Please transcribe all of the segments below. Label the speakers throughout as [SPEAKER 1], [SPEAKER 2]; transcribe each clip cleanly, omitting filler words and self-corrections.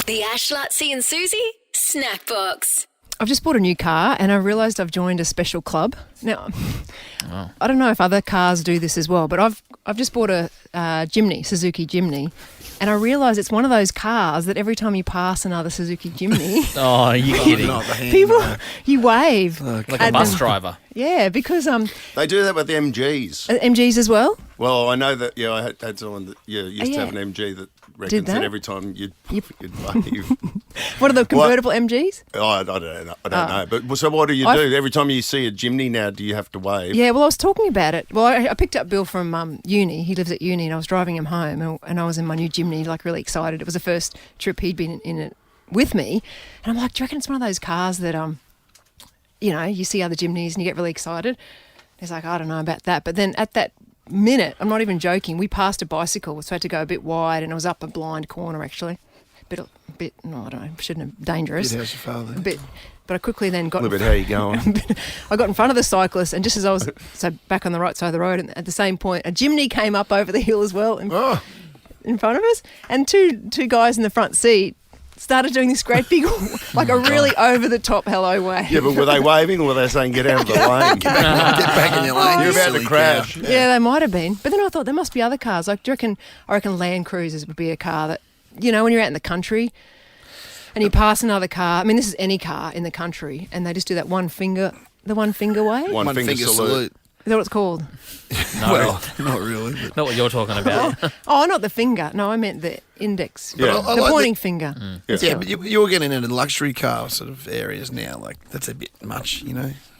[SPEAKER 1] The Ash, Lutzi and Susie Snackbox.
[SPEAKER 2] I've just bought a new car and I realised I've joined a special club. Now, I don't know if other cars do this as well, but I've just bought a Suzuki Jimny, and I realise it's one of those cars that every time you pass another Suzuki Jimny,
[SPEAKER 3] Oh, you're kidding.
[SPEAKER 2] you wave.
[SPEAKER 3] Like a bus driver.
[SPEAKER 2] Yeah, because
[SPEAKER 4] They do that with MGs.
[SPEAKER 2] MGs as well.
[SPEAKER 4] Well, I know that. I had someone that used to have an MG that reckons
[SPEAKER 2] that?
[SPEAKER 4] that every time you'd wave.
[SPEAKER 2] What are the convertible MGs?
[SPEAKER 4] I don't know. But so what do you do every time you see a Jimny now? Do you have to wave?
[SPEAKER 2] Yeah, well, I was talking about it. Well, I picked up Bill from uni. He lives at uni, and I was driving him home, and I was in my new Jimny, like really excited. It was the first trip he'd been in it with me, and I'm like, do you reckon it's one of those cars that you see other Jimnys and you get really excited? He's like, I don't know about that. But then at that minute, I'm not even joking, we passed a bicycle, so I had to go a bit wide, and it was up a blind corner actually. A bit, no, I don't know, shouldn't have, dangerous.
[SPEAKER 5] How's your father?
[SPEAKER 2] A bit, but I quickly then got...
[SPEAKER 4] A little bit, how you going?
[SPEAKER 2] I got in front of the cyclist, and just as I was back on the right side of the road, and at the same point, a Jimny came up over the hill as well in front of us, and two guys in the front seat started doing this great big, like a really over-the-top hello wave.
[SPEAKER 4] Yeah, but were they waving or were they saying, get out of the lane?
[SPEAKER 5] Get back in your lane.
[SPEAKER 4] You're about to crash.
[SPEAKER 2] Yeah, they might have been. But then I thought there must be other cars. Like, I reckon Land Cruisers would be a car that, when you're out in the country and you pass another car, I mean, this is any car in the country, and they just do that one finger wave.
[SPEAKER 5] One finger salute.
[SPEAKER 2] Is that what it's called?
[SPEAKER 3] No,
[SPEAKER 5] Well, not really. But.
[SPEAKER 3] not what you're talking about.
[SPEAKER 2] Oh, not the finger. No, I meant the index.
[SPEAKER 4] Yeah.
[SPEAKER 2] The pointing finger.
[SPEAKER 5] Yeah, but you're getting into luxury car sort of areas now. Like, that's a bit much,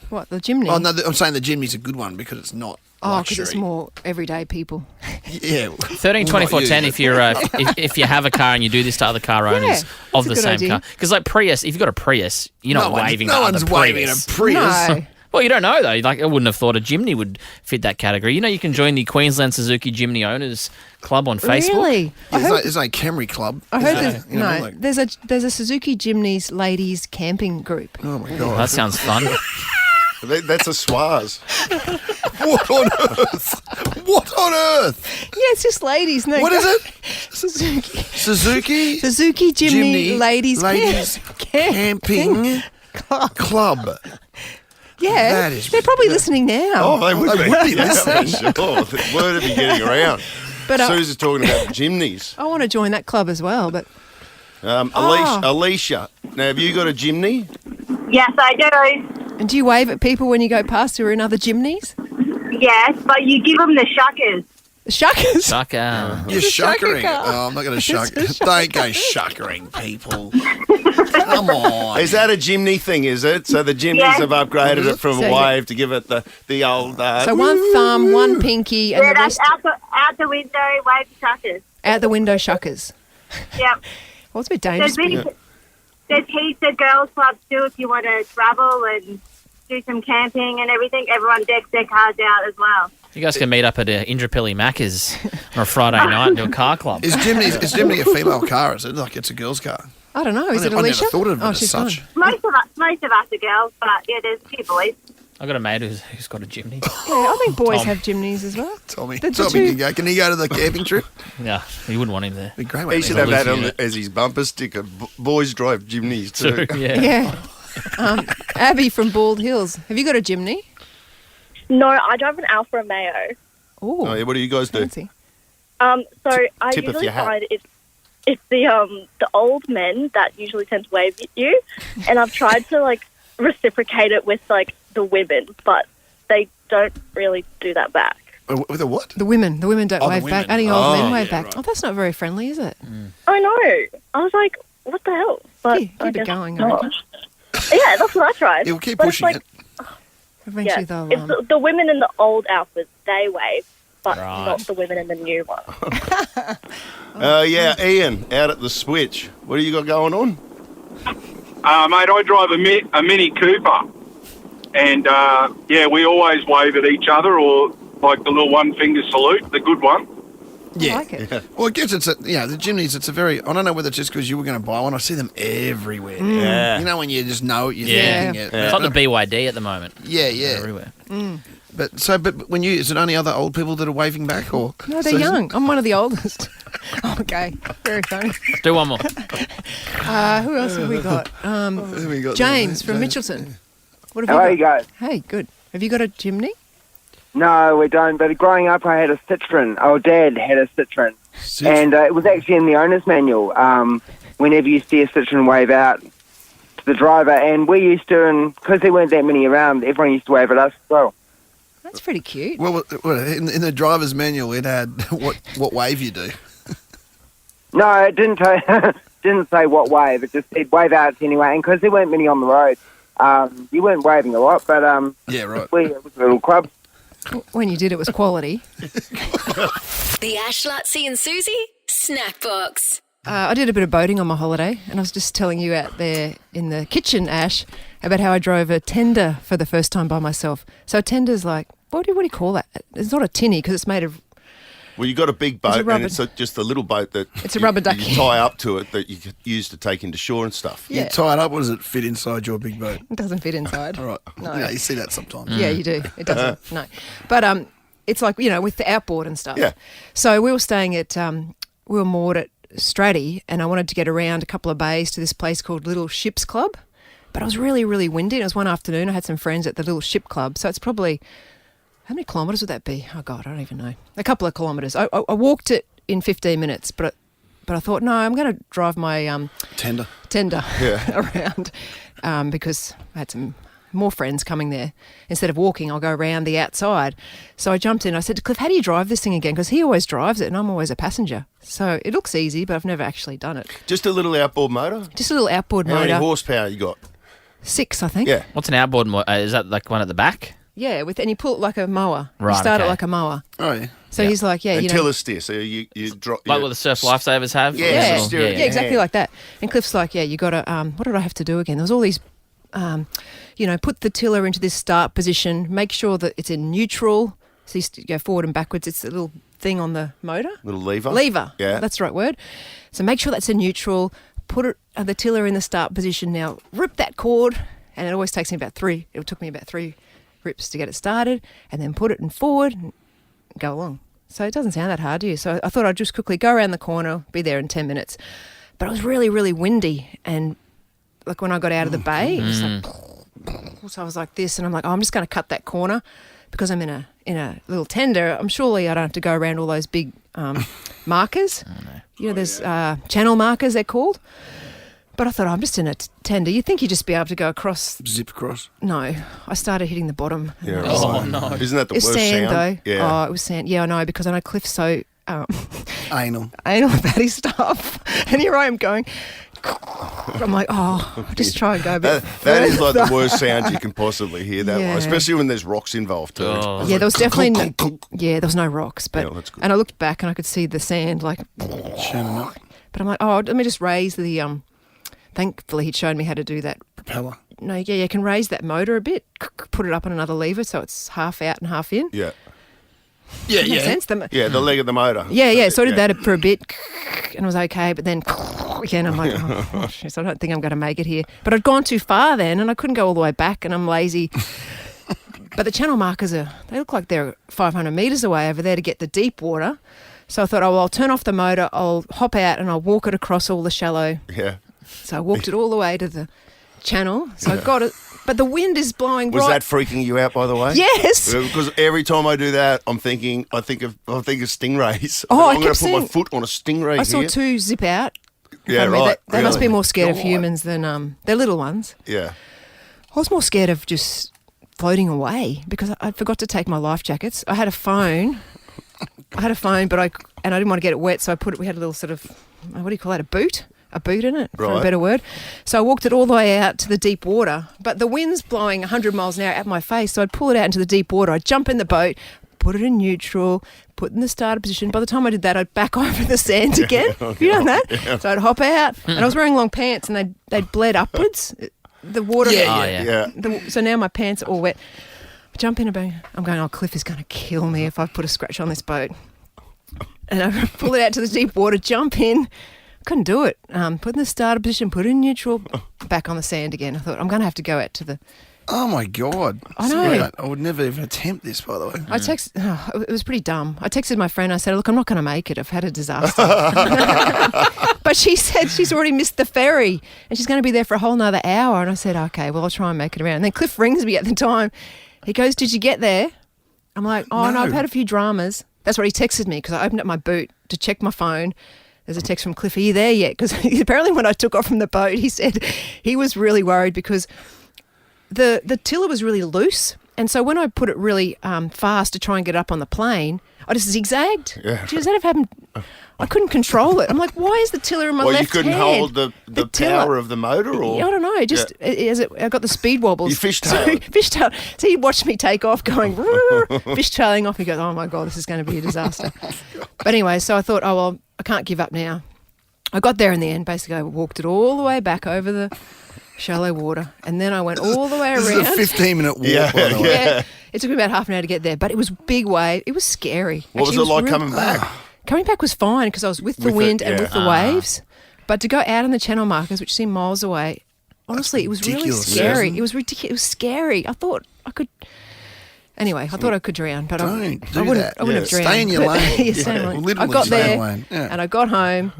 [SPEAKER 2] What, the Jimny?
[SPEAKER 5] Oh, no, I'm saying the Jimny's a good one because it's not luxury.
[SPEAKER 2] Because it's more everyday people.
[SPEAKER 5] Yeah.
[SPEAKER 3] 13, 24, 10 if you're if you have a car and you do this to other car owners of
[SPEAKER 2] that's a
[SPEAKER 3] the
[SPEAKER 2] good
[SPEAKER 3] same
[SPEAKER 2] idea.
[SPEAKER 3] car. Because like Prius, if you've got a Prius, you're not waving
[SPEAKER 5] No
[SPEAKER 3] at
[SPEAKER 5] one's
[SPEAKER 3] other
[SPEAKER 5] waving at
[SPEAKER 3] Prius.
[SPEAKER 5] a Prius.
[SPEAKER 2] No.
[SPEAKER 3] Well, you don't know though. Like, I wouldn't have thought a Jimny would fit that category. You can join the Queensland Suzuki Jimny Owners Club on Facebook.
[SPEAKER 2] Really?
[SPEAKER 5] Yeah, there's no Camry club.
[SPEAKER 2] I heard
[SPEAKER 5] there's
[SPEAKER 2] there's a Suzuki Jimny's ladies camping group.
[SPEAKER 5] Oh, my
[SPEAKER 3] Oh,
[SPEAKER 5] God.
[SPEAKER 3] that sounds fun.
[SPEAKER 4] That's a Swaz.
[SPEAKER 5] What on earth? What on earth?
[SPEAKER 2] Yeah, it's just ladies. No,
[SPEAKER 5] What is it?
[SPEAKER 2] Suzuki
[SPEAKER 5] Suzuki
[SPEAKER 2] Jimny ladies
[SPEAKER 5] Camping Club.
[SPEAKER 2] Yeah,
[SPEAKER 5] That is
[SPEAKER 2] they're probably listening now.
[SPEAKER 4] Oh, they would
[SPEAKER 5] They would be
[SPEAKER 4] be.
[SPEAKER 5] listening.
[SPEAKER 4] Sure. The word would be getting around.
[SPEAKER 2] But
[SPEAKER 4] Susie's talking about the Jimnys.
[SPEAKER 2] I want to join that club as well. But
[SPEAKER 4] Alicia, now have you got a Jimny?
[SPEAKER 6] Yes, I do.
[SPEAKER 2] and do you wave at people when you go past who are in other Jimneys?
[SPEAKER 6] Yes, but you give them the shuckers.
[SPEAKER 2] The shuckers.
[SPEAKER 3] Sucker.
[SPEAKER 5] You're
[SPEAKER 2] It's a shucker
[SPEAKER 5] shuckering.
[SPEAKER 2] car.
[SPEAKER 5] Oh, I'm not going to shuck.
[SPEAKER 2] It's a
[SPEAKER 5] Don't go shuckering, people. Come on.
[SPEAKER 4] Is that a Jimny thing, is it? So the Jimnys
[SPEAKER 6] Yes.
[SPEAKER 4] have upgraded it from
[SPEAKER 2] So,
[SPEAKER 4] a wave to give it the old...
[SPEAKER 2] So one thumb, one pinky, and
[SPEAKER 6] Yeah,
[SPEAKER 2] the
[SPEAKER 6] that's
[SPEAKER 2] rest
[SPEAKER 6] out the window, wave the shuckers.
[SPEAKER 2] out the window shuckers.
[SPEAKER 6] Yep.
[SPEAKER 2] Well, it's a bit dangerous.
[SPEAKER 6] There's heaps of girls clubs too if you want to travel and do some camping and everything. Everyone decks their cars out as well.
[SPEAKER 3] You guys can meet up at Indrapilli Macca's on a Friday night and do a car club.
[SPEAKER 5] Is Jimny a female car? Is it like it's a girl's car?
[SPEAKER 2] I don't know. Is it
[SPEAKER 5] I never
[SPEAKER 2] Alicia?
[SPEAKER 5] thought of it as
[SPEAKER 2] she's
[SPEAKER 5] such.
[SPEAKER 2] gone.
[SPEAKER 6] Most of us are girls, but yeah, there's a few boys.
[SPEAKER 3] I've got a mate who's got a Jimny.
[SPEAKER 2] Yeah, I think boys
[SPEAKER 3] Tom.
[SPEAKER 2] have Jimneys as well.
[SPEAKER 5] Tommy
[SPEAKER 2] The
[SPEAKER 5] can
[SPEAKER 2] two-
[SPEAKER 5] go. Can he go to the camping trip?
[SPEAKER 3] Yeah, you wouldn't want him there.
[SPEAKER 5] Be great.
[SPEAKER 4] He should have that
[SPEAKER 3] Alicia.
[SPEAKER 4] as his bumper sticker. Boys drive Jimnys too.
[SPEAKER 3] Yeah.
[SPEAKER 2] Yeah. Abby from Bald Hills. Have you got a Jimny?
[SPEAKER 7] No, I drive an Alfa Romeo.
[SPEAKER 2] Oh,
[SPEAKER 4] Yeah, what do you guys do?
[SPEAKER 2] fancy.
[SPEAKER 7] So I
[SPEAKER 4] Tip of
[SPEAKER 7] usually
[SPEAKER 4] your hat.
[SPEAKER 7] find it's the old men that usually tend to wave at you, and I've tried to reciprocate it with the women, but they don't really do that back.
[SPEAKER 5] With a what?
[SPEAKER 2] The women don't
[SPEAKER 5] Oh, the
[SPEAKER 2] wave back.
[SPEAKER 5] women.
[SPEAKER 2] Only old men
[SPEAKER 5] Oh,
[SPEAKER 2] wave
[SPEAKER 5] yeah,
[SPEAKER 2] back. Oh, that's not very friendly, is it?
[SPEAKER 7] I know. I was like, what the hell? But
[SPEAKER 2] Keep
[SPEAKER 7] I
[SPEAKER 2] it
[SPEAKER 7] guess
[SPEAKER 2] going, I
[SPEAKER 7] not.
[SPEAKER 2] reckon.
[SPEAKER 7] Yeah, that's what I tried.
[SPEAKER 5] He'll keep
[SPEAKER 7] But it's
[SPEAKER 5] pushing it.
[SPEAKER 2] Eventually
[SPEAKER 7] Yeah,
[SPEAKER 2] they'll...
[SPEAKER 7] it's the women in the old Alphas, they wave, but
[SPEAKER 3] Right.
[SPEAKER 7] not the women in the new one.
[SPEAKER 4] Yeah, Ian, out at the switch. What do you got going on?
[SPEAKER 8] Mate, I drive a Mini Cooper, and we always wave at each other, or like the little one finger salute, the good one.
[SPEAKER 5] Yeah.
[SPEAKER 2] I like it.
[SPEAKER 5] Well, I guess the Jimnys, it's a very, I don't know whether it's just because you were going to buy one, I see them everywhere.
[SPEAKER 4] Yeah.
[SPEAKER 5] You know when you just know what you're
[SPEAKER 3] Yeah.
[SPEAKER 5] thinking.
[SPEAKER 3] It's like the BYD at the moment.
[SPEAKER 5] Yeah.
[SPEAKER 3] Everywhere.
[SPEAKER 5] But when is it only other old people that are waving back, or?
[SPEAKER 2] No, they're
[SPEAKER 5] So-
[SPEAKER 2] young. I'm one of the oldest. Okay, very funny.
[SPEAKER 3] Let's do one more.
[SPEAKER 2] Who else have we got?
[SPEAKER 5] Who we got
[SPEAKER 2] James
[SPEAKER 5] there?
[SPEAKER 2] from
[SPEAKER 5] James.
[SPEAKER 2] Mitchelton. What
[SPEAKER 9] How are
[SPEAKER 2] have
[SPEAKER 9] you guys?
[SPEAKER 2] Hey, good. Have you got a chimney?
[SPEAKER 9] No, we don't. But growing up, I had a Citroen. Our dad had a Citroen. And it was actually in the owner's manual. Whenever you see a Citroen, wave out to the driver. And we used to, and because there weren't that many around, everyone used to wave at us as well.
[SPEAKER 2] That's pretty cute.
[SPEAKER 5] Well, in the driver's manual, it had what wave you do.
[SPEAKER 9] No, it didn't didn't say what wave. It just said wave out anyway. And because there weren't many on the road, you weren't waving a lot. But
[SPEAKER 5] Yeah, right.
[SPEAKER 9] it was a little club.
[SPEAKER 2] When you did, it was quality.
[SPEAKER 1] The Ash, Lutzi and Susie Snackbox.
[SPEAKER 2] I did a bit of boating on my holiday, and I was just telling you out there in the kitchen, Ash, about how I drove a tender for the first time by myself. So a tender's like, what do you call that? It's not a tinny because it's made of...
[SPEAKER 4] Well, you got a big boat,
[SPEAKER 2] rubber-
[SPEAKER 4] and it's just a little boat that
[SPEAKER 2] It's a rubber ducky.
[SPEAKER 4] you tie up to it that you could use to take into shore and stuff.
[SPEAKER 2] Yeah.
[SPEAKER 5] You tie it up. What does it fit inside your big boat?
[SPEAKER 2] It doesn't fit inside.
[SPEAKER 5] All right.
[SPEAKER 2] No.
[SPEAKER 5] Yeah, you see that sometimes.
[SPEAKER 2] Yeah, you do. It doesn't. No. But it's like, with the outboard and stuff.
[SPEAKER 4] Yeah.
[SPEAKER 2] So we were staying at, we were moored at Stratty, and I wanted to get around a couple of bays to this place called Little Ships Club. But it was really, really windy. It was one afternoon. I had some friends at the Little Ship Club. So it's probably, how many kilometres would that be? Oh, God, I don't even know. A couple of kilometres. I walked it in 15 minutes, but I thought, no, I'm going to drive my
[SPEAKER 5] Tender.
[SPEAKER 2] around because I had some more friends coming there. Instead of walking, I'll go around the outside. So I jumped in. I said to Cliff, how do you drive this thing again? Because he always drives it and I'm always a passenger. So it looks easy, but I've never actually done it.
[SPEAKER 4] Just a little outboard motor?
[SPEAKER 2] Just a little outboard
[SPEAKER 4] How
[SPEAKER 2] motor.
[SPEAKER 4] many horsepower you got?
[SPEAKER 2] 6, I think.
[SPEAKER 4] Yeah.
[SPEAKER 3] What's an outboard? Is that like one at the back?
[SPEAKER 2] Yeah, and you pull it like a mower.
[SPEAKER 3] Right,
[SPEAKER 2] You start it
[SPEAKER 3] okay.
[SPEAKER 2] like a mower.
[SPEAKER 5] Oh, yeah.
[SPEAKER 2] So he's like,
[SPEAKER 4] And tiller steer, so you drop...
[SPEAKER 3] Like what the surf lifesavers have?
[SPEAKER 4] Yeah,
[SPEAKER 2] Yeah,
[SPEAKER 4] so steer it in
[SPEAKER 2] yeah,
[SPEAKER 4] your
[SPEAKER 2] exactly
[SPEAKER 4] hand.
[SPEAKER 2] like that. And Cliff's like, yeah, you got to, what did I have to do again? There was all these, put the tiller into this start position, make sure that it's in neutral. So you go forward and backwards. It's a little thing on the motor.
[SPEAKER 4] Little lever?
[SPEAKER 2] Lever.
[SPEAKER 4] Yeah.
[SPEAKER 2] That's the right word. So make sure that's in neutral. Put the tiller in the start position now. Rip that cord. And it always takes me about 3. It took me about 3 rips to get it started. And then put it in forward and go along. So it doesn't sound that hard, do you? So I thought I'd just quickly go around the corner, be there in 10 minutes. But it was really, really windy. And like when I got out of the bay, it was like... So I was like this, and I'm like, I'm just going to cut that corner because I'm in a little tender. I'm surely I don't have to go around all those big markers. There's channel markers, they're called. But I thought, I'm just in a tender. You'd think you'd just be able to go across.
[SPEAKER 5] Zip across.
[SPEAKER 2] No, I started hitting the bottom.
[SPEAKER 4] Yeah, right.
[SPEAKER 3] Oh, no.
[SPEAKER 4] Isn't that the
[SPEAKER 2] It was
[SPEAKER 4] worst
[SPEAKER 2] sand,
[SPEAKER 4] sound?
[SPEAKER 2] though.
[SPEAKER 4] Yeah.
[SPEAKER 2] Oh, it was sand. Yeah, I know, because I know Cliff's so
[SPEAKER 5] Anal.
[SPEAKER 2] anal about his stuff. And here I am going... I'm like, I'll just try and go a bit
[SPEAKER 4] That is like the
[SPEAKER 2] further.
[SPEAKER 4] worst sound you can possibly hear, that
[SPEAKER 2] Yeah.
[SPEAKER 4] one, especially when there's rocks involved too.
[SPEAKER 3] Oh.
[SPEAKER 2] Yeah, there was definitely there was no rocks, but
[SPEAKER 4] Yeah, that's good.
[SPEAKER 2] and I looked back and I could see the sand like.
[SPEAKER 5] Shining up.
[SPEAKER 2] But I'm like, let me just raise the. Thankfully, he'd shown me how to do that.
[SPEAKER 5] Propeller.
[SPEAKER 2] No, yeah, you can raise that motor a bit, put it up on another lever so it's half out and half in.
[SPEAKER 4] Yeah.
[SPEAKER 5] Yeah,
[SPEAKER 2] Makes sense.
[SPEAKER 4] Yeah, the leg of the motor.
[SPEAKER 2] Yeah. So I did that for a bit, and it was okay. But then again, I'm like, oh, shit, I don't think I'm going to make it here. But I'd gone too far then, and I couldn't go all the way back, and I'm lazy. But the channel markers they look like they're 500 metres away over there to get the deep water. So I thought, I'll turn off the motor, I'll hop out, and I'll walk it across all the shallow.
[SPEAKER 4] Yeah.
[SPEAKER 2] So I walked it all the way to the channel. So I got it. But the wind is blowing
[SPEAKER 4] Was
[SPEAKER 2] right.
[SPEAKER 4] that freaking you out, by the way?
[SPEAKER 2] Yes.
[SPEAKER 4] Because every time I do that, I think of stingrays.
[SPEAKER 2] Oh, I
[SPEAKER 4] I'm going
[SPEAKER 2] kept
[SPEAKER 4] to put my
[SPEAKER 2] seeing-
[SPEAKER 4] foot on a stingray
[SPEAKER 2] I saw
[SPEAKER 4] here.
[SPEAKER 2] 2 zip out. in
[SPEAKER 4] Yeah,
[SPEAKER 2] front of me.
[SPEAKER 4] right.
[SPEAKER 2] They must be
[SPEAKER 4] Really?
[SPEAKER 2] more scared of
[SPEAKER 4] God.
[SPEAKER 2] humans than they're little ones.
[SPEAKER 4] Yeah.
[SPEAKER 2] I was more scared of just floating away because I forgot to take my life jackets. I had a phone. but I didn't want to get it wet, so we had a little sort of, what do you call that, a boot in it, for a
[SPEAKER 4] Right.
[SPEAKER 2] better word. So I walked it all the way out to the deep water, but the wind's blowing 100 miles an hour at my face, so I'd pull it out into the deep water. I'd jump in the boat, put it in neutral, put it in the starter position. By the time I did that, I'd back over the sand again. Have you done that? So I'd hop out, and I was wearing long pants, and they'd bled upwards. The water.
[SPEAKER 4] Yeah.
[SPEAKER 2] So now my pants are all wet. I jump in a boat. I'm going, Cliff is going to kill me if I put a scratch on this boat. And I pull it out to the deep water, jump in. Couldn't do it. Put in the starter position, put it in neutral, back on the sand again. I thought, I'm going to have to go out to the
[SPEAKER 5] Oh my God!
[SPEAKER 2] I know.
[SPEAKER 5] I would never even attempt this. By the way,
[SPEAKER 2] It was pretty dumb. I texted my friend. I said, "Look, I'm not going to make it. I've had a disaster." But she said she's already missed the ferry and she's going to be there for a whole nother hour. And I said, "Okay, well, I'll try and make it around." And then Cliff rings me at the time. He goes, "Did you get there?" I'm like, "Oh no, I've had a few dramas." That's what he texted me because I opened up my boot to check my phone. There's a text from Cliff, "Are you there yet?" Because apparently when I took off from the boat, he said he was really worried because the tiller was really loose. And so when I put it really fast to try and get up on the plane, I just zigzagged.
[SPEAKER 4] Yeah.
[SPEAKER 2] Does that have happened? I couldn't control it. I'm like, why is the tiller in my left hand?
[SPEAKER 4] Well, you couldn't hold the power of the motor? Or?
[SPEAKER 2] I don't know. Just I got the speed wobbles.
[SPEAKER 4] You fishtailed.
[SPEAKER 2] Fishtail. So he watched me take off going, fishtailing off. He goes, "Oh my God, this is going to be a disaster." But anyway, so I thought, oh, well, I can't give up now. I got there in the end. Basically, I walked it all the way back over the shallow water, and then I went all the way around.
[SPEAKER 5] This is a 15-minute walk, by the way.
[SPEAKER 2] Yeah, it took me about half an hour to get there, but it was big wave. It was scary.
[SPEAKER 4] What was it like coming back?
[SPEAKER 2] Coming back was fine because I was with the wind and with the waves. But to go out on the channel markers, which seemed miles away, honestly, it was really scary. It was ridiculous. It was scary. I thought I could. Anyway, I thought I could drown, but I wouldn't have drowned.
[SPEAKER 5] Stay in your lane.
[SPEAKER 2] Stay in your lane.
[SPEAKER 5] Literally
[SPEAKER 2] I got
[SPEAKER 5] stay in
[SPEAKER 2] there
[SPEAKER 5] your lane. Yeah.
[SPEAKER 2] and I got home,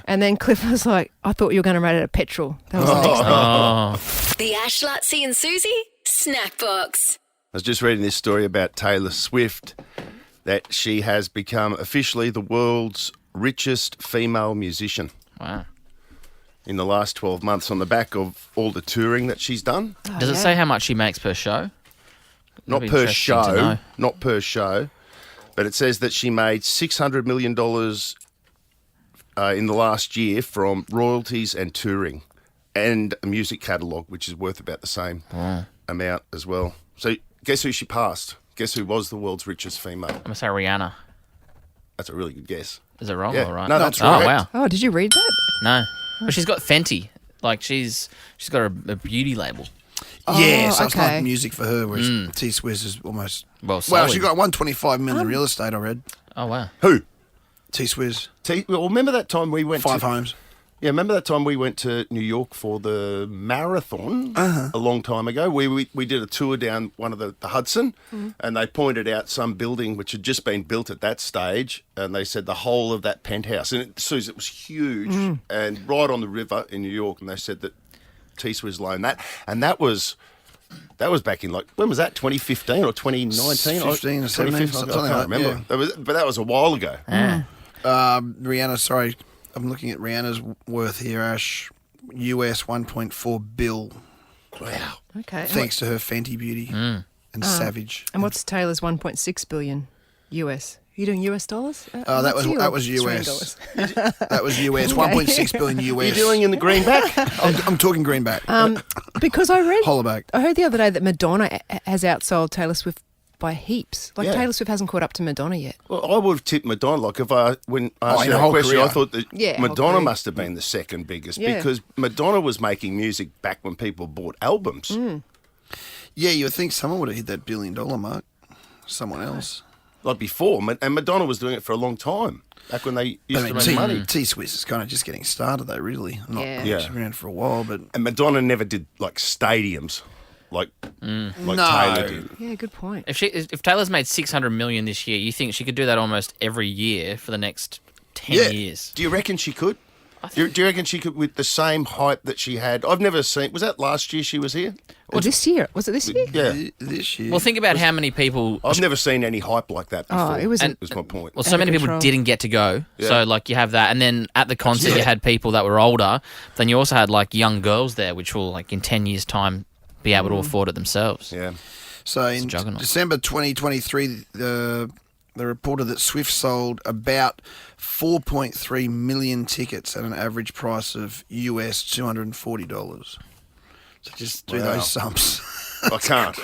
[SPEAKER 2] and then Cliff was like, "I thought you were going to run out of petrol." That was the next thing.
[SPEAKER 1] The Ash, Lutzi and Susie Snackbox.
[SPEAKER 4] I was just reading this story about Taylor Swift, that she has become officially the world's richest female musician.
[SPEAKER 3] Wow.
[SPEAKER 4] In the last 12 months on the back of all the touring that she's done.
[SPEAKER 3] Does it say how much she makes per show?
[SPEAKER 4] Not per show, but it says that she made $600 million in the last year from royalties and touring and a music catalogue, which is worth about the same amount as well. So guess who she passed? Guess who was the world's richest female?
[SPEAKER 3] I'm going to say Rihanna.
[SPEAKER 4] That's a really good guess.
[SPEAKER 3] Is it wrong
[SPEAKER 4] Yeah.
[SPEAKER 3] or right?
[SPEAKER 4] No, that's
[SPEAKER 3] Oh,
[SPEAKER 4] correct.
[SPEAKER 3] wow.
[SPEAKER 2] Oh, did you read that?
[SPEAKER 3] No. But she's got Fenty. Like, she's got a beauty label.
[SPEAKER 5] Yeah, so it's
[SPEAKER 2] okay.
[SPEAKER 5] like music for her, whereas T Swizz is almost...
[SPEAKER 3] Well,
[SPEAKER 5] Well, she
[SPEAKER 3] solid.
[SPEAKER 5] got 125 million real estate, I read.
[SPEAKER 3] Oh, wow.
[SPEAKER 4] Who?
[SPEAKER 5] T Swizz.
[SPEAKER 4] Well, remember that time we went
[SPEAKER 5] 5 homes.
[SPEAKER 4] Yeah, remember that time we went to New York for the marathon a long time ago? We did a tour down one of the Hudson, and they pointed out some building which had just been built at that stage, and they said the whole of that penthouse, and it was huge, and right on the river in New York, and they said that T-Swizz loaned that, and that was back in, like, when was that, 2015 or 2019?
[SPEAKER 5] 15 or 17, something
[SPEAKER 4] I
[SPEAKER 5] like
[SPEAKER 4] can't
[SPEAKER 5] that,
[SPEAKER 4] remember.
[SPEAKER 5] yeah.
[SPEAKER 4] But that was a while ago.
[SPEAKER 5] Rihanna, sorry, I'm looking at Rihanna's worth here, Ash. US 1.4 bill.
[SPEAKER 4] Wow.
[SPEAKER 2] Okay.
[SPEAKER 5] Thanks to her Fenty beauty and Savage.
[SPEAKER 2] And what's Taylor's 1.6 billion US? Are you doing US dollars?
[SPEAKER 5] That was
[SPEAKER 2] Australian
[SPEAKER 5] US.
[SPEAKER 2] dollars?
[SPEAKER 5] That was US, 1.6 billion US.
[SPEAKER 4] What are you doing in the greenback?
[SPEAKER 5] I'm talking greenback.
[SPEAKER 2] Because I read,
[SPEAKER 5] Hollaback.
[SPEAKER 2] I heard the other day that Madonna has outsold Taylor Swift by heaps. Like
[SPEAKER 4] Yeah.
[SPEAKER 2] Taylor Swift hasn't caught up to Madonna yet.
[SPEAKER 4] Well, I would have tipped Madonna. Like, when I asked
[SPEAKER 5] in
[SPEAKER 4] you
[SPEAKER 5] her
[SPEAKER 4] that
[SPEAKER 5] whole
[SPEAKER 4] question,
[SPEAKER 5] career.
[SPEAKER 4] I thought that
[SPEAKER 2] Yeah, whole
[SPEAKER 4] Madonna
[SPEAKER 2] career.
[SPEAKER 4] must have been the second biggest
[SPEAKER 2] Yeah.
[SPEAKER 4] because Madonna was making music back when people bought albums.
[SPEAKER 5] Yeah, you would think someone would have hit that $1 billion mark. Someone else.
[SPEAKER 4] Like before, and Madonna was doing it for a long time, back when they used to make money.
[SPEAKER 5] T-Swizz is kind of just getting started, though, really. Not
[SPEAKER 2] Yeah.
[SPEAKER 5] She's been around for a while, but...
[SPEAKER 4] And Madonna never did, like, stadiums like
[SPEAKER 5] No.
[SPEAKER 4] Taylor did.
[SPEAKER 2] Yeah, good point.
[SPEAKER 3] If Taylor's made 600 million this year, you think she could do that almost every year for the next 10 years?
[SPEAKER 4] Do you reckon she could? Do you reckon she could, with the same hype that she had? I've never seen... Was that last year she was here?
[SPEAKER 2] Or this year? Was it this year?
[SPEAKER 4] Yeah.
[SPEAKER 5] This year.
[SPEAKER 3] Well, think about how many people...
[SPEAKER 4] I've never seen any hype like that before.
[SPEAKER 2] Oh, it was...
[SPEAKER 4] was my point.
[SPEAKER 3] Well, so
[SPEAKER 2] Out of
[SPEAKER 3] many people
[SPEAKER 2] control.
[SPEAKER 3] didn't get to go.
[SPEAKER 4] Yeah.
[SPEAKER 3] So, like, you have that. And then at the concert, you had people that were older. Then you also had, like, young girls there, which will, like, in 10 years' time, be able to afford it themselves.
[SPEAKER 4] Yeah.
[SPEAKER 5] So in
[SPEAKER 3] juggernaut.
[SPEAKER 5] December 2023, they reported that Swift sold about 4.3 million tickets at an average price of US $240. So just do
[SPEAKER 4] Wow.
[SPEAKER 5] those sums.
[SPEAKER 4] I can't.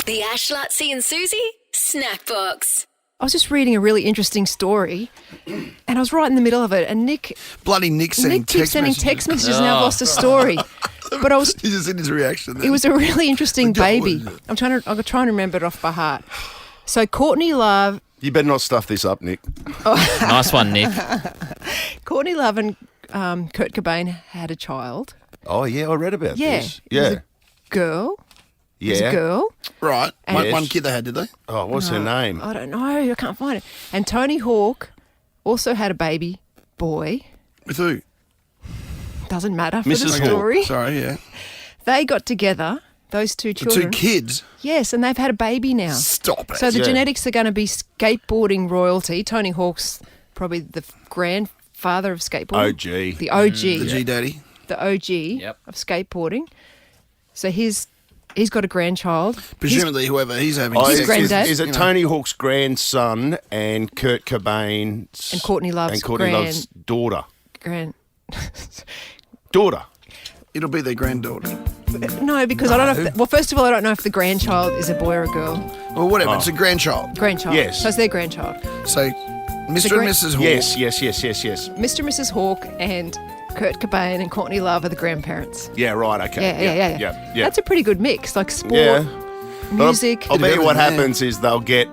[SPEAKER 1] The Ash, Lutzi and Susie Snackbox.
[SPEAKER 2] I was just reading a really interesting story, and I was right in the middle of it, and Nick
[SPEAKER 5] Bloody Nick sending
[SPEAKER 2] keeps sending
[SPEAKER 5] messages.
[SPEAKER 2] text messages, and I've lost the story. But I was...
[SPEAKER 5] He just in his reaction.
[SPEAKER 2] It was a really interesting
[SPEAKER 5] Forget
[SPEAKER 2] baby.
[SPEAKER 5] what it is.
[SPEAKER 2] I'm trying to remember it off by heart. So Courtney Love
[SPEAKER 4] You better not stuff this up, Nick.
[SPEAKER 3] Nice one, Nick.
[SPEAKER 2] and Kurt Cobain had a child.
[SPEAKER 4] Oh, yeah, I read about
[SPEAKER 2] Yeah.
[SPEAKER 4] this.
[SPEAKER 2] It was
[SPEAKER 4] Yeah.
[SPEAKER 2] a girl. It was a
[SPEAKER 4] Yeah.
[SPEAKER 2] girl.
[SPEAKER 5] Right. One,
[SPEAKER 4] Yes.
[SPEAKER 5] one kid they had, did they?
[SPEAKER 4] Oh, what's her name?
[SPEAKER 2] I don't know. I can't find it. And Tony Hawk also had a baby boy.
[SPEAKER 5] With who?
[SPEAKER 2] Doesn't matter for
[SPEAKER 4] Mrs.
[SPEAKER 2] the
[SPEAKER 4] Hawk.
[SPEAKER 2] story.
[SPEAKER 5] Sorry, yeah.
[SPEAKER 2] They got together, those two
[SPEAKER 5] The
[SPEAKER 2] children.
[SPEAKER 5] 2 kids.
[SPEAKER 2] Yes, and they've had a baby now.
[SPEAKER 5] Stop it.
[SPEAKER 2] So the
[SPEAKER 4] Yeah.
[SPEAKER 2] genetics are going to be skateboarding royalty. Tony Hawk's probably the grandfather of skateboarding.
[SPEAKER 4] OG.
[SPEAKER 2] The OG.
[SPEAKER 5] the G Daddy.
[SPEAKER 2] The OG
[SPEAKER 3] Yep.
[SPEAKER 2] of skateboarding. So he's got a grandchild.
[SPEAKER 5] Presumably, whoever he's having
[SPEAKER 4] Oh,
[SPEAKER 2] His
[SPEAKER 5] sex
[SPEAKER 2] granddad.
[SPEAKER 4] Is it
[SPEAKER 5] you know.
[SPEAKER 4] Tony Hawk's grandson and Kurt Cobain's
[SPEAKER 2] And Courtney Love's
[SPEAKER 4] Love's daughter?
[SPEAKER 2] Grand.
[SPEAKER 4] Daughter.
[SPEAKER 5] It'll be their granddaughter.
[SPEAKER 2] No, because I don't know. Well, first of all, I don't know if the grandchild is a boy or a girl.
[SPEAKER 5] Well, whatever. It's a grandchild.
[SPEAKER 2] Grandchild.
[SPEAKER 4] Yes.
[SPEAKER 2] So it's their grandchild.
[SPEAKER 5] So, Mr.
[SPEAKER 2] gra-
[SPEAKER 5] and Mrs. Hawk.
[SPEAKER 4] Yes.
[SPEAKER 2] Mr. and Mrs. Hawk and Kurt Cobain and Courtney Love are the grandparents.
[SPEAKER 4] Yeah, right, okay.
[SPEAKER 2] Yeah.
[SPEAKER 4] Yeah.
[SPEAKER 2] That's a pretty good mix, like sport,
[SPEAKER 4] Yeah. But
[SPEAKER 2] music.
[SPEAKER 4] I'll bet you what
[SPEAKER 5] everything there.
[SPEAKER 4] happens is they'll get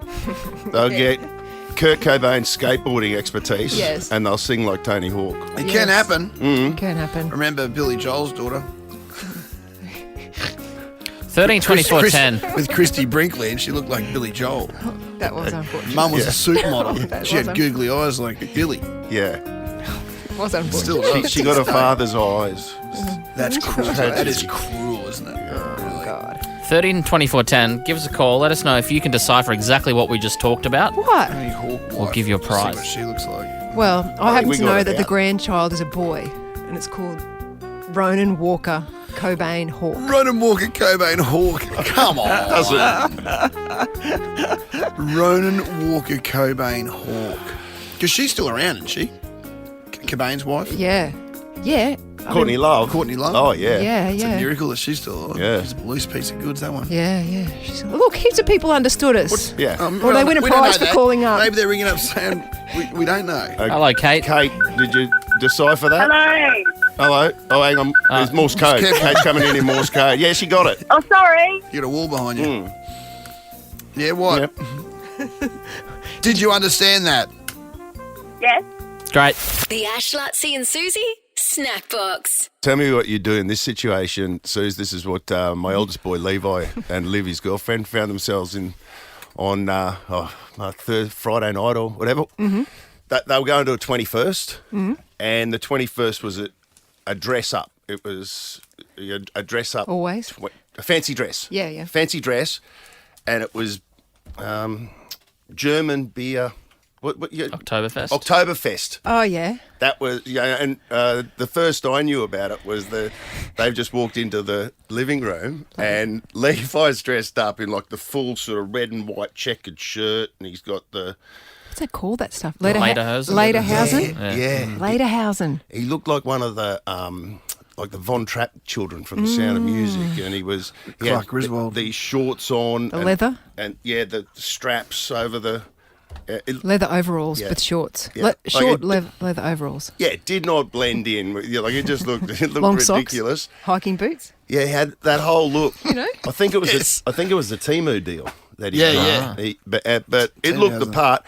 [SPEAKER 4] Kurt Cobain's skateboarding expertise,
[SPEAKER 2] Yes.
[SPEAKER 4] and they'll sing like Tony Hawk.
[SPEAKER 5] It
[SPEAKER 2] Yes.
[SPEAKER 5] can happen.
[SPEAKER 2] Can happen.
[SPEAKER 5] Remember Billy Joel's daughter?
[SPEAKER 3] 13, 24, 10.
[SPEAKER 5] With Christy Brinkley, and she looked like Billy Joel.
[SPEAKER 2] That was unfortunate.
[SPEAKER 5] Mum was a suit model.
[SPEAKER 2] That
[SPEAKER 5] She had
[SPEAKER 2] was
[SPEAKER 5] googly eyes like Billy.
[SPEAKER 4] Yeah,
[SPEAKER 2] Was unfortunate.
[SPEAKER 5] Still
[SPEAKER 4] she,
[SPEAKER 5] does.
[SPEAKER 4] she got her father's eyes.
[SPEAKER 5] That's cruel. That is cruel, isn't it? Really.
[SPEAKER 2] God.
[SPEAKER 3] 13, 24, 10. Give us a call. Let us know if you can decipher exactly what we just talked about.
[SPEAKER 2] What?
[SPEAKER 5] Tony Hawk
[SPEAKER 3] We'll
[SPEAKER 5] wife.
[SPEAKER 3] give you a
[SPEAKER 5] See
[SPEAKER 3] prize.
[SPEAKER 5] what she looks like.
[SPEAKER 2] Well, I happen
[SPEAKER 4] we
[SPEAKER 2] to
[SPEAKER 4] got
[SPEAKER 2] know
[SPEAKER 4] it
[SPEAKER 2] that the
[SPEAKER 4] out.
[SPEAKER 2] grandchild is a boy, and it's called Ronan Walker Cobain Hawk.
[SPEAKER 5] Ronan Walker Cobain Hawk. Come on. Ronan Walker Cobain Hawk. Because she's still around, isn't she? Cobain's wife?
[SPEAKER 2] Yeah. Yeah. I
[SPEAKER 4] Courtney
[SPEAKER 2] mean,
[SPEAKER 4] Love.
[SPEAKER 5] Courtney Love?
[SPEAKER 4] Oh, yeah.
[SPEAKER 2] Yeah,
[SPEAKER 5] It's a
[SPEAKER 2] yeah.
[SPEAKER 5] miracle that she's still alive.
[SPEAKER 4] Yeah.
[SPEAKER 5] It's a loose piece of goods, that one.
[SPEAKER 2] Yeah, yeah. Look, heaps of people understood us.
[SPEAKER 4] Yeah.
[SPEAKER 2] Or they win a
[SPEAKER 5] we don't
[SPEAKER 2] prize
[SPEAKER 5] know
[SPEAKER 2] for
[SPEAKER 5] that.
[SPEAKER 2] calling up.
[SPEAKER 5] Maybe they're ringing up saying, we don't know.
[SPEAKER 3] Hello, Kate.
[SPEAKER 4] Kate, did you decipher that?
[SPEAKER 6] Hello.
[SPEAKER 4] Hello? Oh, hang on. There's Morse code.
[SPEAKER 5] careful.
[SPEAKER 4] Kate's coming in Morse code. Yeah, she got it.
[SPEAKER 6] Oh, sorry.
[SPEAKER 5] You got a wall behind you.
[SPEAKER 4] Mm.
[SPEAKER 5] Yeah, what?
[SPEAKER 4] Yep.
[SPEAKER 5] Did you understand that?
[SPEAKER 6] Yes.
[SPEAKER 3] Great.
[SPEAKER 1] The Ash, Lutzi and Susie Snackbox.
[SPEAKER 4] Tell me what you do in this situation, Suze. This is what my eldest boy, Levi, and Liv, his girlfriend, found themselves in on Friday night or whatever. Mm-hmm. They were going to a 21st, and the 21st was a dress up. It was a dress up.
[SPEAKER 2] Always.
[SPEAKER 4] A fancy dress.
[SPEAKER 2] Yeah, yeah.
[SPEAKER 4] Fancy dress, and it was German beer. What
[SPEAKER 3] Oktoberfest.
[SPEAKER 4] Oktoberfest.
[SPEAKER 2] Oh, yeah.
[SPEAKER 4] That was, and the first I knew about it was they've just walked into the living room and Levi's dressed up in like the full sort of red and white checkered shirt, and he's got the
[SPEAKER 2] What's that called, that stuff?
[SPEAKER 3] Lederhosen.
[SPEAKER 2] Lederhosen?
[SPEAKER 4] yeah.
[SPEAKER 2] Lederhosen.
[SPEAKER 4] He looked like one of the like the Von Trapp children from The Sound of Music, and he
[SPEAKER 5] Clark
[SPEAKER 4] had
[SPEAKER 5] Griswold.
[SPEAKER 4] these shorts on,
[SPEAKER 2] The
[SPEAKER 4] and,
[SPEAKER 2] leather?
[SPEAKER 4] and yeah, the straps over the.
[SPEAKER 2] Leather overalls
[SPEAKER 4] Yeah.
[SPEAKER 2] with shorts.
[SPEAKER 4] Yeah.
[SPEAKER 2] Short
[SPEAKER 4] Like
[SPEAKER 2] leather overalls.
[SPEAKER 4] Yeah, it did not blend in. Yeah, like it just looked
[SPEAKER 2] Long
[SPEAKER 4] ridiculous.
[SPEAKER 2] socks. Hiking boots.
[SPEAKER 4] Yeah, he had that whole look.
[SPEAKER 2] You know?
[SPEAKER 4] I think it was the Timu deal that he
[SPEAKER 5] Yeah,
[SPEAKER 4] did.
[SPEAKER 5] yeah.
[SPEAKER 4] But it looked the
[SPEAKER 5] 10,000.
[SPEAKER 4] part.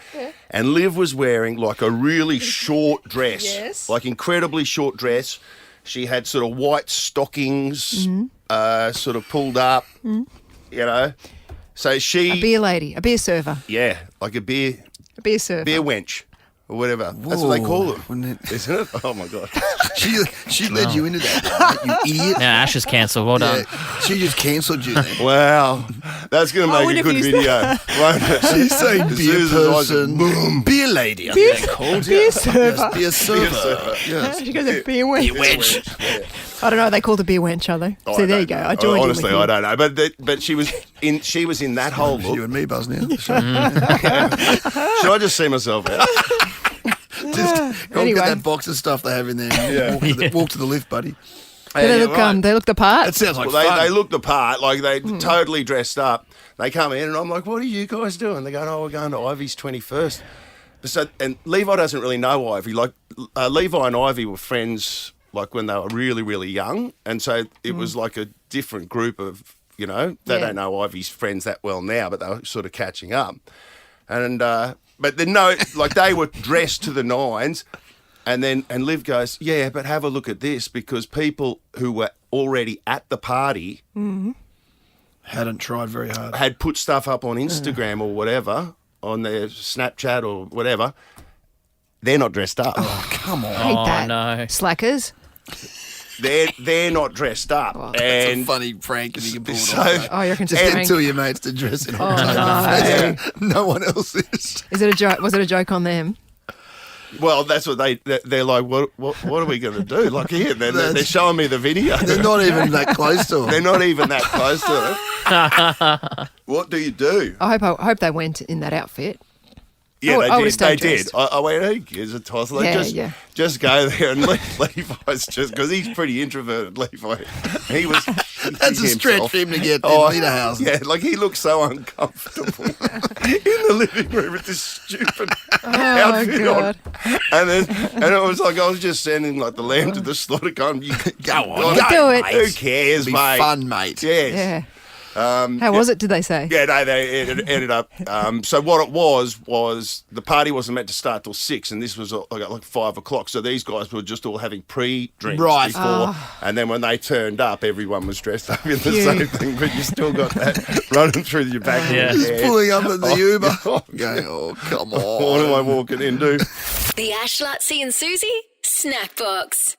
[SPEAKER 4] And Liv was wearing like a really short dress.
[SPEAKER 2] Yes.
[SPEAKER 4] Like incredibly short dress. She had sort of white stockings, sort of pulled up, you know. So she,
[SPEAKER 2] A beer lady. A beer server.
[SPEAKER 4] yeah, like a beer
[SPEAKER 2] A beer server.
[SPEAKER 4] wench or whatever. That's what they call them,
[SPEAKER 5] Wouldn't it?
[SPEAKER 4] isn't it? Oh my god.
[SPEAKER 5] She led you into that, you idiot.
[SPEAKER 3] Now Ash is cancelled. Well done.
[SPEAKER 5] Yeah, she just cancelled you then.
[SPEAKER 4] Wow, that's going to
[SPEAKER 2] I
[SPEAKER 4] make a
[SPEAKER 2] wouldn't
[SPEAKER 4] good
[SPEAKER 2] have used
[SPEAKER 4] video, won't it?
[SPEAKER 5] She's saying
[SPEAKER 4] As
[SPEAKER 5] beer
[SPEAKER 4] soon as I
[SPEAKER 5] person.
[SPEAKER 4] boom.
[SPEAKER 5] Beer lady. I
[SPEAKER 2] Beer,
[SPEAKER 5] think they're called.
[SPEAKER 2] beer
[SPEAKER 5] Yes,
[SPEAKER 2] server.
[SPEAKER 5] beer server. Yes.
[SPEAKER 2] She goes, a beer wench.
[SPEAKER 5] Wench.
[SPEAKER 2] I don't know. They call the beer wench, are they?
[SPEAKER 4] Oh,
[SPEAKER 2] So
[SPEAKER 4] I
[SPEAKER 2] there you
[SPEAKER 4] don't
[SPEAKER 2] go.
[SPEAKER 4] know.
[SPEAKER 2] I joined
[SPEAKER 4] Honestly,
[SPEAKER 2] in with
[SPEAKER 4] I
[SPEAKER 2] you.
[SPEAKER 4] don't know. But she was in that whole
[SPEAKER 5] You
[SPEAKER 4] look.
[SPEAKER 5] and me, Buzz, now.
[SPEAKER 4] Should I just see myself out?
[SPEAKER 5] Just go
[SPEAKER 2] Anyway.
[SPEAKER 5] get that box of stuff they have in there. And walk to the lift, buddy.
[SPEAKER 2] They look,
[SPEAKER 4] right.
[SPEAKER 2] they look the part.
[SPEAKER 5] That sounds like
[SPEAKER 4] Well,
[SPEAKER 5] fun.
[SPEAKER 4] they looked the part, like they totally dressed up. They come in and I'm like, what are you guys doing? They go, oh, we're going to Ivy's 21st. So, and Levi doesn't really know Ivy. Like Levi and Ivy were friends like when they were really, really young. And so it was like a different group of, you know, they
[SPEAKER 2] Yeah.
[SPEAKER 4] don't know Ivy's friends that well now, but they were sort of catching up. And, but then no, like they were dressed to the nines. And Liv goes, yeah, but have a look at this, because people who were already at the party
[SPEAKER 5] Hadn't tried very hard.
[SPEAKER 4] had put stuff up on Instagram or whatever, on their Snapchat or whatever. They're not dressed up.
[SPEAKER 5] Oh, come on.
[SPEAKER 2] Hate that.
[SPEAKER 3] no.
[SPEAKER 2] Slackers.
[SPEAKER 4] They're not dressed up.
[SPEAKER 2] Oh,
[SPEAKER 5] That's
[SPEAKER 4] and
[SPEAKER 5] a funny prank if you can pull it
[SPEAKER 4] so-
[SPEAKER 5] off.
[SPEAKER 2] Oh, you reckon
[SPEAKER 5] Just
[SPEAKER 2] it's a
[SPEAKER 5] get two of
[SPEAKER 2] prank?
[SPEAKER 5] your mates to dress in
[SPEAKER 2] Oh,
[SPEAKER 5] October.
[SPEAKER 2] no.
[SPEAKER 5] No one else is.
[SPEAKER 2] Is it a joke? Was it a joke on them?
[SPEAKER 4] well, that's what they're like. What are we going to do? Like here, they're showing me the video.
[SPEAKER 5] They're not even that close to
[SPEAKER 4] They're
[SPEAKER 5] them.
[SPEAKER 4] not even that close to it. What do you do?
[SPEAKER 2] I hope they went in that outfit.
[SPEAKER 4] Yeah,
[SPEAKER 2] I would've
[SPEAKER 4] they
[SPEAKER 2] stayed
[SPEAKER 4] did.
[SPEAKER 2] dressed.
[SPEAKER 4] I went, who gives a toss? Like,
[SPEAKER 2] Yeah,
[SPEAKER 4] just go there and Levi's just because he's pretty introverted. Levi, he was.
[SPEAKER 5] That's a stretch for him to get in Lederhouse.
[SPEAKER 4] Yeah, like he looked so uncomfortable in the living room with this stupid outfit
[SPEAKER 2] God.
[SPEAKER 4] on, and it was like I was just sending like the lamb to the slaughter. Going, you
[SPEAKER 5] Go on,
[SPEAKER 2] You do it.
[SPEAKER 4] Who cares,
[SPEAKER 5] Be
[SPEAKER 4] mate?
[SPEAKER 5] fun, mate.
[SPEAKER 4] Yes.
[SPEAKER 2] Yeah. How was it? Did they say?
[SPEAKER 4] Yeah, no, they ended up. So what it was the party wasn't meant to start till 6, and this was like 5 o'clock. So these guys were just all having pre-drinks
[SPEAKER 5] Right.
[SPEAKER 4] before, and then when they turned up, everyone was dressed up in the
[SPEAKER 2] Yeah.
[SPEAKER 4] same thing. But you still got that running through your back. of your
[SPEAKER 3] Yeah.
[SPEAKER 5] Just
[SPEAKER 4] head.
[SPEAKER 5] pulling up at the Uber.
[SPEAKER 4] Oh,
[SPEAKER 5] Going, oh, come
[SPEAKER 4] What am
[SPEAKER 5] on.
[SPEAKER 4] I walking into?
[SPEAKER 1] The Ash, Lutzi and Susie Snackbox.